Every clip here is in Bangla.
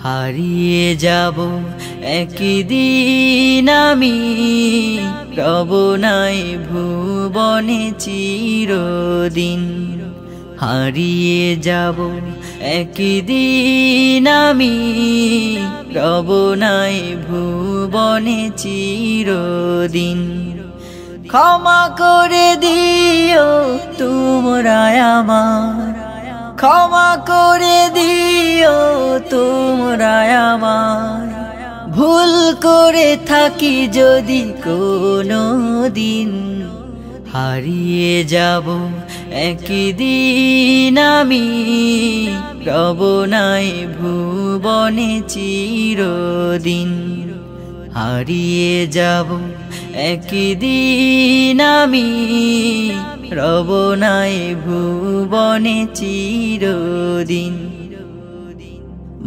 হারিয়ে যাব একদিন আমি, রব নাই ভুবনে চিরদিন। হারিয়ে যাব একদিন আমি, রব নাই ভুবনে চিরদিন। ক্ষমা করে দিও তোমরা আমার, ক্ষমা করে দিও তোমরা আমার। ভুল করে থাকি যদি কোনো দিন, হারিয়ে যাব একদিন আমি, রব নাই ভুবনে চিরদিন। হারিয়ে যাব একদিন আমি, রব নাই ভুবনে চিরদিন।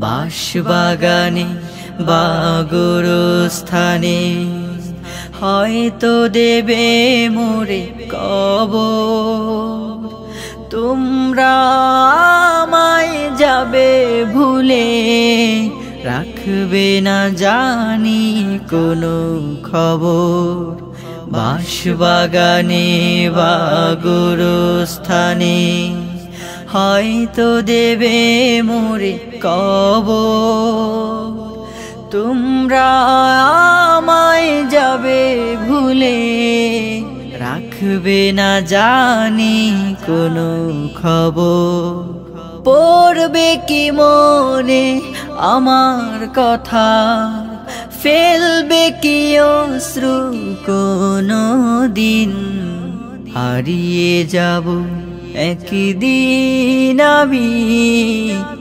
বাঁশবাগানে বা গোরস্থানে হয়তো দেবে মোরে কবর, তোমরা আমায় যাবে ভুলে, রাখবে না জানি কোনো খবর। বাঁশবাগানে বা গোরস্থানে হয়তো দেবে মোরে কবর, তোমরা আমায় যাবে ভুলে, রাখবে না জানি কোনো খবর। পড়বে কি মনে আমার কথা, ফেলবে কি অশ্রু কোনো দিন। হারিয়ে যাব একদিন আমি,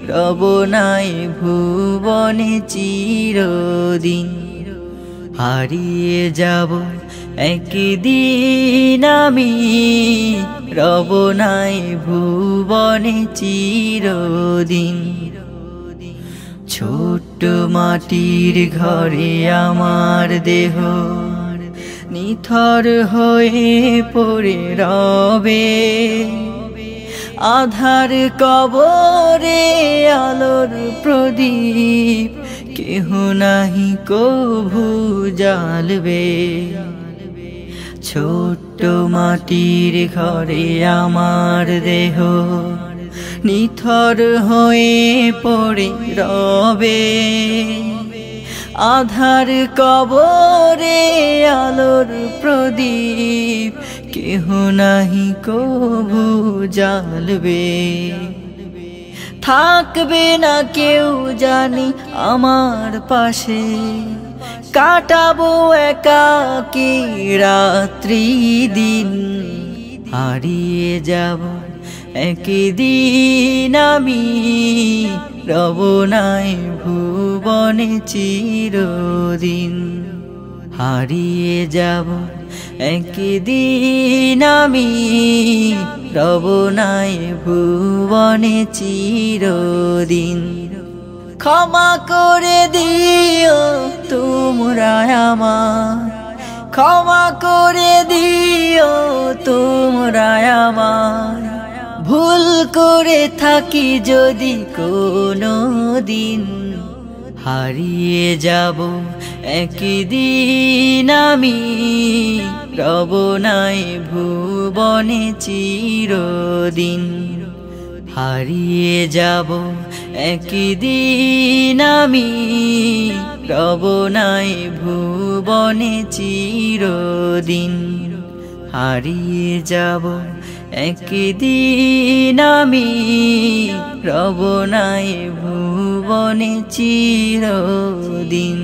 রব নাই ভুবনে চিরদিন। হারিয়ে যাব একদিন আমি, রব নাই ভুবনে চিরদিন। ছোট্ট মাটির ঘরে আমার দেহ নিথর হয়ে পড়ে রবে, আধার কবরে আলোর প্রদীপ কেহ নাহি কভু জ্বালবে। ছোট্ট মাটির ঘরে আমার দেহ নিথর হয়ে পড়ে রবে, আধার কবরে আলোর প্রদীপ কেহ নাহি কভু জ্বালবে। থাকবে না কেউ জানি আমার পাশে, কাটাবো একাকী রাত্রি দিন। হারিয়ে যাব একদিন আমি, রব নাই ভুবনে চিরদিন। হারিয়ে যাব একদিন আমি, রব নাই ভুবনে চিরদিন। ক্ষমা করে দিও তোমরা আমার, ক্ষমা করে দিও তোমরা আমার। ভুল করে থাকি যদি কোনো দিন, হারিয়ে যাব একদিন আমি, রব নাই ভুবনে চিরদিন। হারিয়ে যাব একদিন আমি, রব নাই ভুবনে চিরদিন। হারিয়ে যাব একদিন আমি, রব নাই ভুবনে চিরদিন।